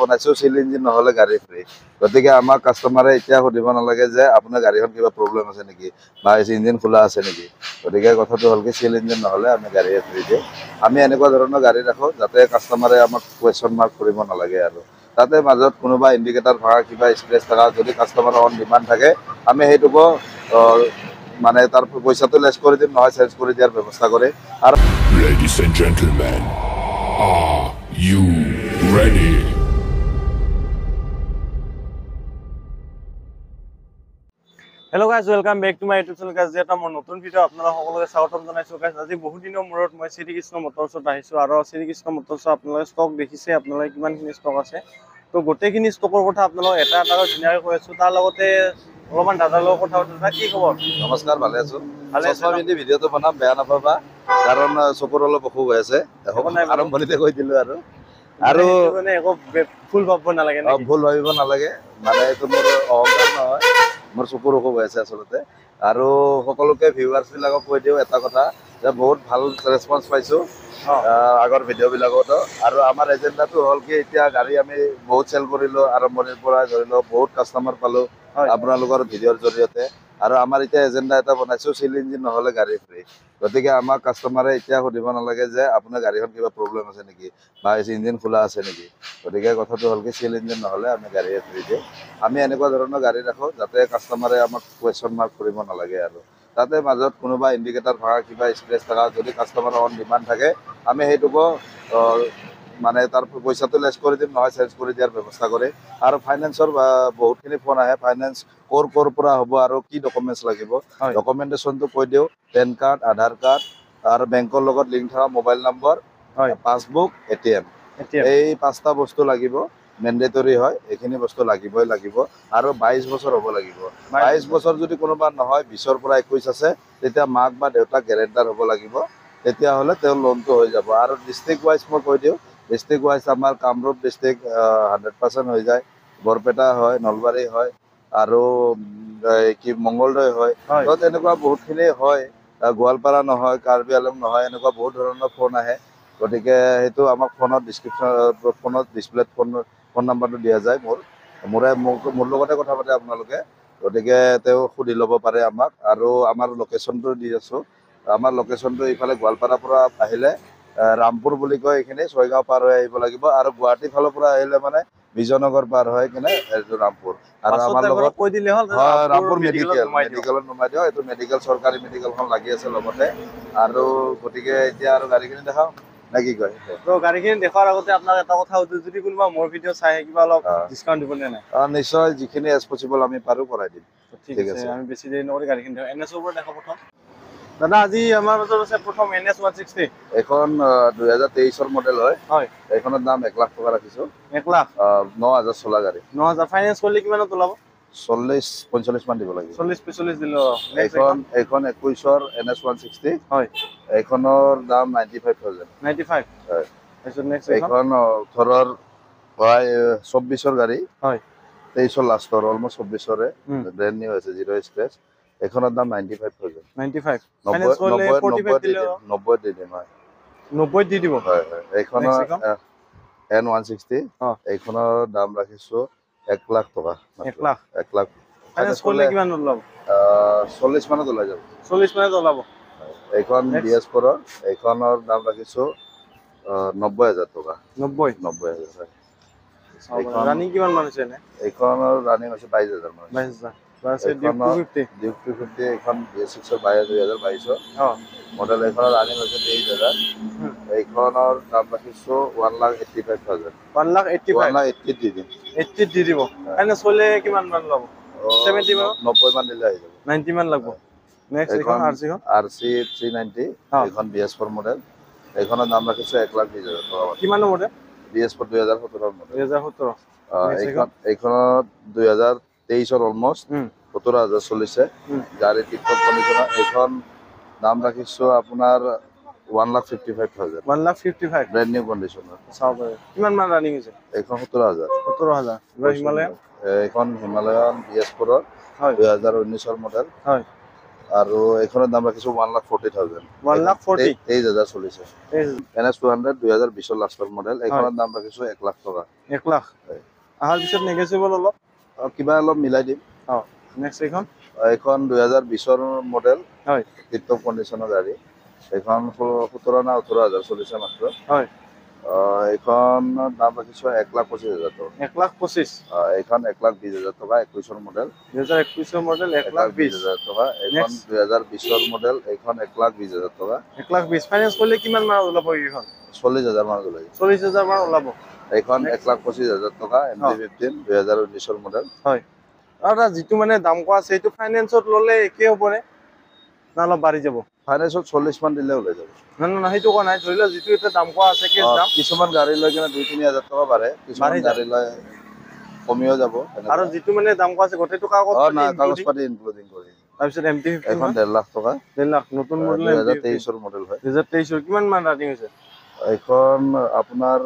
বনাইছো seal engine নহলে গাড়ী ফ্ৰী গতিকে আমাৰ কাস্টমাৰে এতিয়া সুধিব নালাগে যে আপোনাৰ গাড়ীখন কিবা প্ৰব্লেম আছে নেকি বা ইঞ্জিন খোলা আছে নেকি গতিকে কথাটো হ'ল কি সিল ইঞ্জিন নহলে আমি গাড়ী ফ্ৰী দিওঁ আমি এনেকুৱা ধৰণৰ গাড়ী ৰাখো যাতে কাস্টমাৰে আমাক কোৱেশ্চন মাৰ্ক কৰিব নালাগে আৰু তাতে মাজত কোনোবা ইণ্ডিকেটৰ ভাঙা কিবা স্ক্ৰেচ থকা যদি কাস্টমাৰৰ অন ডিমাণ্ড থাকে আমি সেইটোকো মানে তাৰ পইচাটো লেছ কৰি দিম নহয় চেঞ্জ কৰি দিয়াৰ ব্যৱস্থা কৰে আৰু Ladies and gentlemen, are you ready? Hello guys, welcome back to my YouTube channel guys. Jeta mon notun video apnala সকলোকে স্বাগতম জনাইছো guys. আজি বহুত দিনৰ মূৰত মই শ্ৰী কৃষ্ণ মটৰছত আহিছো আৰু শ্ৰী কৃষ্ণ মটৰছত আপোনালোকে ষ্টক দেখিছে আপোনালোকে কিমানখিনি ষ্টক আছে তো গোটেইখিনি ষ্টকৰ কথা আপোনালোকে এটা ধুনীয়াকৈ কৈ আছো তাৰ লগতে অলপমান দাদাৰ লগত কথা পাতিবা কি খবৰ নমস্কাৰ ভালে আছো চশমা পিন্ধি ভিডিঅ'টো বনাম বেয়া নাপাবা কাৰণ চকুৰ অলপ অসুখ হৈ আছে আৰম্ভণিতে কৈ দিলো আৰু মানে একো ফুল ভাবিব নালাগে ভুল ভাবিব নালাগে মানে এইটো মোৰ অহংকাৰ নহয় মোৰ চকুৰ অসুখ হৈ আছে আচলতে আৰু সকলোকে ভিউৱাৰ্ছ বিলাকক কৈ দিওঁ এটা কথা যে বহুত ভাল ৰেছপন্স পাইছো আগৰ ভিডিঅ' বিলাকতো আৰু আমাৰ এজেণ্ডাটো হ'ল কি এতিয়া গাড়ী আমি বহুত চেল কৰিলো আৰম্ভণিৰ পৰা ধৰিলো বহুত কাষ্টমাৰ পালো আপোনালোকৰ ভিডিঅ'ৰ জৰিয়তে আৰু আমাৰ এতিয়া এজেণ্ডা এটা বনাইছো সিল ইঞ্জিন নহলে গাড়ী ফ্ৰী গতিকে আমাৰ কাষ্টমাৰে এতিয়া সুধিব নালাগে যে আপোনাৰ গাড়ীখন কিবা প্ৰব্লেম আছে নেকি বা ইঞ্জিন খোলা আছে নেকি গতিকে কথাটো হ'ল কি সিল ইঞ্জিন নহলে আমি গাড়ী ফ্ৰী দিওঁ আমি এনেকুৱা ধৰণৰ গাড়ী ৰাখো যাতে কাষ্টমাৰে আমাক কোৱেশ্চন মাৰ্ক কৰিব নালাগে আৰু তাতে মাজত কোনোবা ইণ্ডিকেটৰ ভাঙা কিবা স্ক্ৰেচ থকা যদি কাষ্টমাৰৰ অন ডিমাণ্ড থাকে আমি সেইটোকো মানে তাৰ পইচাটো লেছ কৰি দিম নহয় চেঞ্জ কৰি দিয়াৰ ব্যৱস্থা কৰে আৰু ফাইনেন্সৰ বহুতখিনি ফোন আহে ফাইনেন্স ক'ৰ পৰা হ'ব আৰু কি ডকুমেণ্টছ লাগিব ডকুমেণ্টেশ্যনটো কৈ দিওঁ পেন কাৰ্ড আধাৰ কাৰ্ড আৰু বেংকৰ লগত লিংক থকা মোবাইল নম্বৰ পাছবুক ATM এই 5টা বস্তু লাগিব মেণ্ডেটৰী হয় এইখিনি বস্তু লাগিবই লাগিব আৰু 22 বছৰ হ'ব লাগিব 22 বছৰ যদি কোনোবা নহয় 20ৰ পৰা 21 আছে তেতিয়া মাক বা দেউতাক গেৰেণ্টাৰ হ'ব লাগিব তেতিয়াহ'লে তেওঁৰ লোনটো হৈ যাব আৰু ডিষ্ট্ৰিক্ট ৱাইজ মই কৈ দিওঁ ডিষ্ট্ৰিক্ট ৱাইজ আমাৰ কামৰূপ ডিষ্ট্ৰিক্ট 100% হৈ যায় বৰপেটা হয় নলবাৰী হয় আৰু কি মংগলদৈ হয় তো তেনেকুৱা বহুতখিনি হয় গোৱালপাৰা নহয় কাৰ্বি আলং নহয় এনেকুৱা বহুত ধৰণৰ ফোন আহে গতিকে সেইটো আমাক ফোনত ডিছপ্লেত ফোন নাম্বাৰটো দিয়া যায় মোৰ লগতে কথা পাতে আপোনালোকে গতিকে তেওঁ সুধি ল'ব পাৰে আমাক আৰু আমাৰ লোকেশ্যনটো দি আছোঁ আমাৰ লোকেশ্যনটো এইফালে গোৱালপাৰাৰ পৰা আহিলে ৰামপুৰ বুলি কয় এইখিনি ছয়গাঁও পাৰ হৈ আহিব লাগিব আৰু গুৱাহাটীৰ ফালৰ পৰা আহিলে মানে বিজয়নগৰ পাৰ হৈ কিনে এইটো ৰামপুৰ আৰু আমাৰ লগত কৈ দিলে হ'ল ৰামপুৰ মেডিকেলত নমাই দিওঁ এইটো মেডিকেল চৰকাৰী মেডিকেলখন লাগি আছে লগতে আৰু গতিকে এতিয়া আৰু গাড়ীখিনি দেখাওঁ নে কি কয় গাড়ীখিনি দেখুৱাৰ আগতে আপোনাক এটা কথা সুধো যদি কোনোবা মোৰ ভিডিঅ' চাই কিবা অলপ ডিছকাউণ্ট দিব নে নাই নিশ্চয় যিখিনি এজ পচিবল আমি পাৰো কৰাই দিম ঠিক আছে আমি বেছি দেৰি নকৰি গাড়ীখিনি দেখাওঁ NS ওপৰত দেখা প্ৰথম দাদা আজি আমাৰ মাজত আছে প্ৰথম NS 160 এখন 2023ৰ মডেল হয় এইখনৰ দাম 1 লাখ টকা ৰাখিছো 1 লাখ 9000 চলা গাড়ী 9000 ফাইনেন্স কৰিলে কিমানত ওলাব 40-45 মান দিব লাগিব 40-45 দিলে এইখন 21ৰ NS 160 হয় এইখনৰ দাম 95000 95 হয় তাৰপিছত নেক্সট এইখন 18ৰ প্ৰায় 24ৰ গাড়ী হয় 23ৰ লাষ্টৰ অলমোষ্ট 24ৰে ব্ৰেণ্ড নিউ আছে জিৰ' স্ক্ৰেচ এইখনৰ দাম 95000 95 ফাইনেন্স কৰিলে 45 দিলে 90 দি দিম হয় 90 দি দিব হয় এইখনৰ N160 এইখনৰ দাম ৰাখিছো 1 লাখ টকা 1 লাখ ফাইনেন্স কৰিলে কিমান ওলাব 40 মানত ওলাই যাব 40 মানত ওলাব এইখন DS4 এইখনৰ দাম ৰাখিছো 90000 টকা 90000 ৰানিং কিমান মান হৈছে নে এইখনৰ ৰানিং হৈছে 22000 মান 22000 ডিউক 250 এখন BS6 2022 মডেল এইখনৰ ৰানিং হৈছে 23000 এইখনৰ দাম ৰাখিছো 1,85,000 1,80,000 দি দিম 80 দি দিব ফাইনেন্স কৰিলে কিমান মান ল'ব 70 মান 90 মান দিলে আহি যাব 90 মান লাগব নেক্সট এইখন RC 390 এইখন BS4 মডেল এইখনৰ দাম ৰাখিছো 1,20,000 টকা কিমান মডেল BS4 2017 মডেল 2017 এইখনত 2023ৰ অলমোষ্ট 17000 চলিছে গাড়ী টিপটপ কণ্ডিচনৰ এইখন দাম ৰাখিছো আপোনাৰ 1,55,000 1,55,000 ব্ৰেণ্ড নিউ কণ্ডিচনৰ চাওক কিমান মান ৰানিং হৈছে এইখন 17000 হিমালয়ান এইখন হিমালয়ান BS4 ৰ 2019ৰ মডেল হয় আৰু এইখনৰ দাম ৰাখিছো 1,40,000 1,40,000 23,000 চলিছে NS 200 2020 লাষ্টৰ মডেল এইখনৰ দাম ৰাখিছো 1,00,000 টকা 1,00,000 হয়। আহাৰ পিছত নেগেচিবল অলপ কিবা অলপ মিলাই দিম নেক্সট এইখন এইখন 2020 মডেল হয় টিপটপ কণ্ডিশ্যনৰ গাড়ী এইখন 17 না 18,000 চলিছে মাত্ৰ হয় এইখন দাম ৰাখিছো 1,25,000 টকা 1,25,000 এইখন 1,20,000 টকা 21 মডেল 2021 মডেল 1,20,000 টকা এইখন 2020 মডেল এইখন 1,20,000 টকা 1,20,000 ফাইনেন্স কৰিলে কিমান মান ওলাব এইখন 40,000 মান ওলাই 40,000 মান ওলাব এইখন 1,25,000 টকা MT-15 2019 মডেল হয় আৰু তাৰ যিটো মানে দাম কোৱা আছে সেইটো ফাইনেন্সত ল'লে একে হ'বনে না অলপ বাঢ়ি যাব ফাইনেন্সত 40 মান দিলে ওলাই যাব না সেইটো কোৱা নাই ধৰি লওক যিটো এটা দাম কোৱা আছে কেছ দাম কিছুমান গাড়ী লৈ কিনে 2-3,000 টকা বাঢ়ে কিছুমান গাড়ী লৈ কমিও যাব আৰু যিটো মানে দাম কোৱা আছে গোটেইটো কাগজ কাগজ পাতি ইনক্লুডিং কৰি তাৰপিছত MT-15 এখন 1,50,000 টকা 1,50,000 নতুন মডেল 2023 মডেল হয় 2023 কিমান মান ৰানিং হৈছে এইখন আপোনাৰ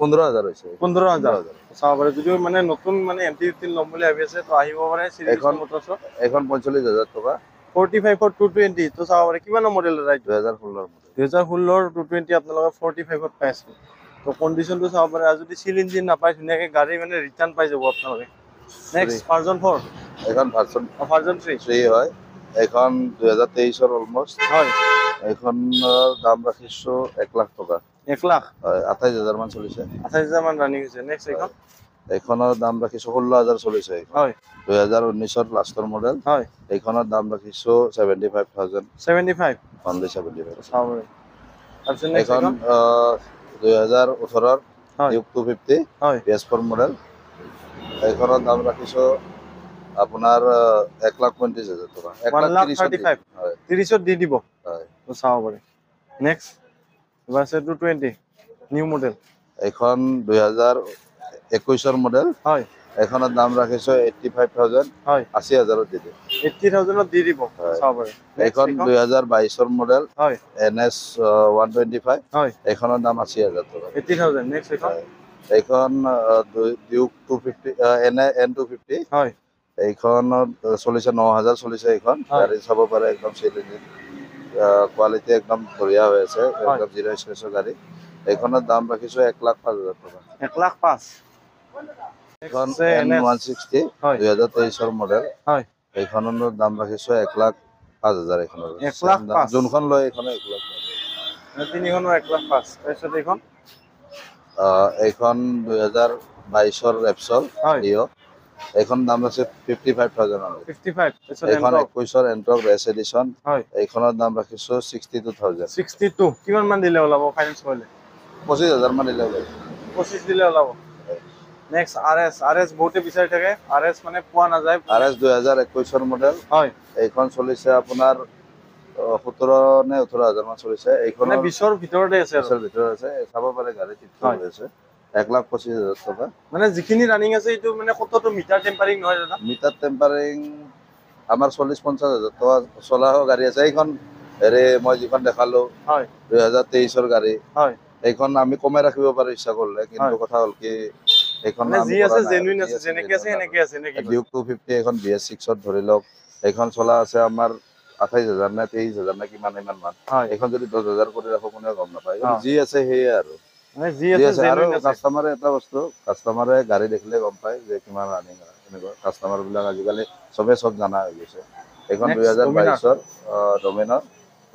15,000 হৈছে 15,000 চাব পাৰে যদিও মানে নতুন মানে MT-15 ল'ম বুলি ভাবি আছে তো আহিব পাৰে এইখন 45,000 টকা 45 ফৰ 220 তো চাব পাৰে কিমান মডেল ৰাইট 2016 মডেল 2016 220 আপোনালোকে 45 ত পাইছে তো কন্ডিশনটো চাব পাৰে আৰু যদি সিল ইঞ্জিন নাপায় ধুনীয়াকৈ গাড়ী মানে ৰিটাৰ্ণ পাই যাব আপোনালোকে নেক্সট ভাৰ্জন 4 এইখন ভাৰ্জন 3 3 হয় এইখন 2023 অলমোস্ট হয় এইখনৰ দাম ৰাখিছো 1,00,000 টকা 1,00,000 হয় 28,000 মান চলিছে 28,000 মান ৰানিং হৈছে নেক্সট এইখন এইখনৰ দাম ৰাখিছো 16,000 চলিছে হয় 2019 লাষ্টৰ মডেল হয় এইখনৰ দাম ৰাখিছো 75,000 75 only 75 চাব পাৰে তাৰপিছত নেক্সট এইখন এইখন 2018 হয় Duke 250 হয় PS4 মডেল এইখনৰ দাম ৰাখিছো আপোনাৰ 1,35,000 টকা 1,35,000 হয় 30ত দি দিব হয় তো চাব পাৰে নেক্সট এবাৰ আছে 220 নিউ মডেল এইখন 2021 মডেল হয় এইখনৰ দাম ৰাখিছো 85,000 হয় 80,000 দি দিম 80,000 ত দি দিব হয়। চাব পাৰে এইখন 2022 মডেল হয় NS 125 হয় এইখনৰ দাম 80,000 টকা 80,000 নেক্সট এইখন এইখন Duke 250 N250 হয় এইখনত চলিছে 9,000 চলিছে এইখন হয়। গাড়ী চাব পাৰে একদম চিলিং কোৱালিটি একদম বঢ়িয়া হৈ আছে হয়। একদম 0 স্ক্ৰেচৰ গাড়ী এইখনৰ দাম ৰাখিছো 1,05,000 টকা 1,05,000 এইখন আছে NS N160 হয় 2023 মডেল হয় এইখনৰ দাম ৰাখিছো 1,05,000 এইখনৰ 1,05,000 যোনখন লয় এইখনে 1,05,000 তিনিখনৰ 1,05,000 তাৰপিছত এইখন এইখন 2022 ৰেপচল হয় ডিঅ এইখন দাম আছে 55,000 55 তাৰপিছত এইখন এণ্টক 21 এণ্টক ৰেচ এডিশ্যন হয় এইখনৰ দাম ৰাখিছো 62,000 62 কিমান মান দিলে ওলাব ফাইনেন্স কৰিলে 25,000 মান দিলে 25 দিলে ওলাব নেক্সট RS বহুতে বিচাৰি থাকে RS মানে পোৱা নাযায় RS 2021 মডেল হয় এইখন চলিছে আপোনাৰ 17 নে 18,000 মান চলিছে এইখন মানে 20ৰ ভিতৰতে আছে আৰু ভিতৰত আছে চাব পাৰে গাড়ী ঠিক হয়। হৈ আছে 1,25,000 টকা মানে যিখিনি ৰানিং আছে এইটো মানে কতটো মিটাৰ টেম্পাৰিং নহয় দাদা মিটাৰ টেম্পাৰিং আমাৰ 40-50,000 টকা চলা গাড়ী আছে এইখন হেৰি মই যিখন দেখালো হয় 2023 গাড়ী হয় এইখন আমি কমাই ৰাখিব পাৰো ইচ্ছা কৰিলে কিন্তু হয়। কথা হ'ল কি এইখন মানে আমি যি কৰা আছে নাই, জেনুইন যি আছে যেনেকে আছে সেনেকে আছে নেকি Duke 250 এখন BS6 ত ধৰি লওক এইখন চলা আছে আমাৰ 28,000 নে 23,000 নে কিমান ইমান মান হয় এইখন যদি 10,000 কৰি ৰাখো কোনেও গম নাপায় অ। যি আছে সেয়ে আৰু মানে যি যি আছে আছে আৰু জেনুইন আছে কাষ্টমাৰে এটা বস্তু কাষ্টমাৰে গাড়ী দেখিলে গম পায় যে কিমান ৰানিং হয় এনেকুৱা কাষ্টমাৰ বিলাক আজিকালি চবে চব জানা হৈ গৈছে এইখন Next, 2022 ডমিনৰ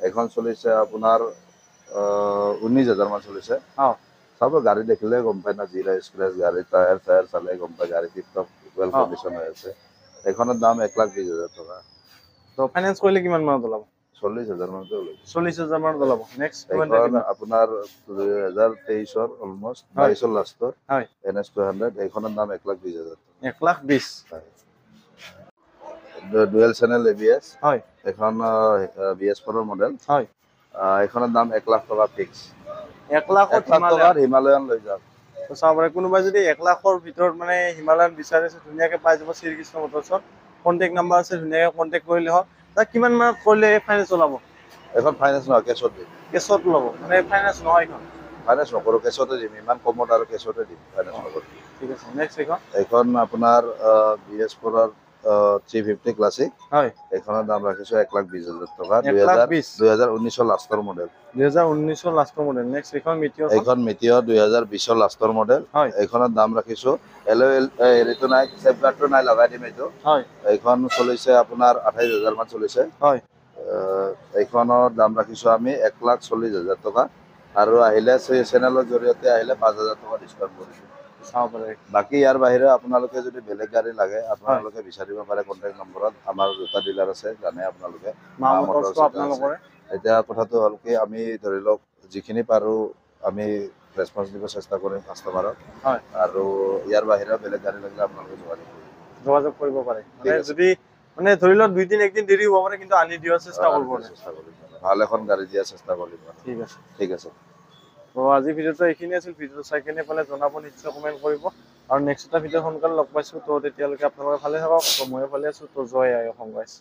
এইখন চলিছে আপোনাৰ 19,000 মান চলিছে অ চাব গাড়ী দেখিলে গম পায় না জিৰা স্ক্ৰেচ গাড়ী টায়াৰ চালে গম পায় গাড়ী টিপটপ ৱেল অ। কণ্ডিশ্যন হৈ আছে এইখনৰ দাম 1,20,000 টকা তো ফাইনেন্স কৰিলে কিমান মানত ওলাব 40,000 মানতে ওলাব 40,000 মানত ওলাব নেক্সট এইখন আপোনাৰ 2023 অলমোস্ট হয়। 22 লাষ্টৰ হয় NS 200 এইখনৰ দাম 1,20,000 1,20,000 ডুৱেল চেনেল ABS হয় এখন BS4 মডেল হয় এইখনৰ দাম 1,00,000 টকা ফিক্স 1,00,000 টকাৰ হিমালয়ান লৈ যাওক তো চাব পাৰে কোনোবাই যদি 1,00,000 ভিতৰত মানে হিমালয়ান বিচাৰিছে ধুনীয়াকৈ পাই যাব শ্ৰীকৃষ্ণ মটৰ্ছত কণ্টেক্ট নাম্বাৰ আছে ধুনীয়াকৈ কণ্টেক্ট কৰিলে হ'ল তাক কিমান মানত কৰিলে ফাইনেন্স ওলাব এখন ফাইনেন্স নহয় কেছত দিম কেছত ল'ব মানে ফাইনেন্স নহয় এইখন ফাইনেন্স নকৰোঁ কেছতে দিম ইমান কমত আৰু কেছতে দিম ফাইনেন্স নকৰোঁ ঠিক আছে নেক্সট এইখন এইখন আপোনাৰ BS4 350 ক্লাছিক হয় এইখনৰ দাম ৰাখিছো 1,20,000 টকা 1,20,000 2019 লাষ্টৰ মডেল 2019 লাষ্টৰ মডেল নেক্সট এইখন মিটিঅৰ এইখন মিটিঅ 2020 লাষ্টৰ মডেল হয় এইখনৰ দাম ৰাখিছো হেৰিটো নাই সেফগাৰ্ডটো নাই লগাই দিম এইটো হয় এইখন চলিছে আপোনাৰ 28,000 মান চলিছে হয় এইখনৰ দাম ৰাখিছো আমি 1,40,000 টকা আৰু আহিলে চেনেলৰ জৰিয়তে আহিলে 5,000 টকা ডিসকাউন্ট কৰিছো চাও পাৰে বাকি ইয়াৰ বাহিৰে আপোনালোকে যদি বেলেগ গাড়ী লাগে আপোনালোকে বিচাৰিব পাৰে কন্টাক্ট নম্বৰত আমাৰ দুটা ডিলাৰ আছে জানে আপোনালোকে মা মা মটৰছটো মটৰছ আপোনালোকৰে এতিয়া কথাটো হ'ল কি আমি ধৰি লওক যিখিনি পাৰো আমি ৰেছপন্স দিব চেষ্টা কৰিম কাষ্টমাৰক হয় আৰু ইয়াৰ বাহিৰে বেলেগ গাড়ী লাগিলে আপোনালোকে যোগাযোগ কৰিব পাৰে ঠিক মানে আছে। যদি মানে ধৰি লওক 2 দিন 1 দিন দেৰি হ'ব পাৰে কিন্তু আনি দিয়াৰ চেষ্টা কৰিব চেষ্টা কৰিম ভাল এখন গাড়ী দিয়াৰ চেষ্টা কৰিম ঠিক আছে ঠিক আছে তো আজি ভিডিঅ'টো এইখিনি আছিল ভিডিঅ'টো চাই কেনে পালে জনাব নিশ্চয় কমেন্ট কৰিব আৰু নেক্সট এটা ভিডিঅ' সোনকালে লগ পাইছো তো তেতিয়ালৈকে আপোনালোকে ভালে থাকক তো ময়ো ভালে আছো তো জয় আই অসম গাইছ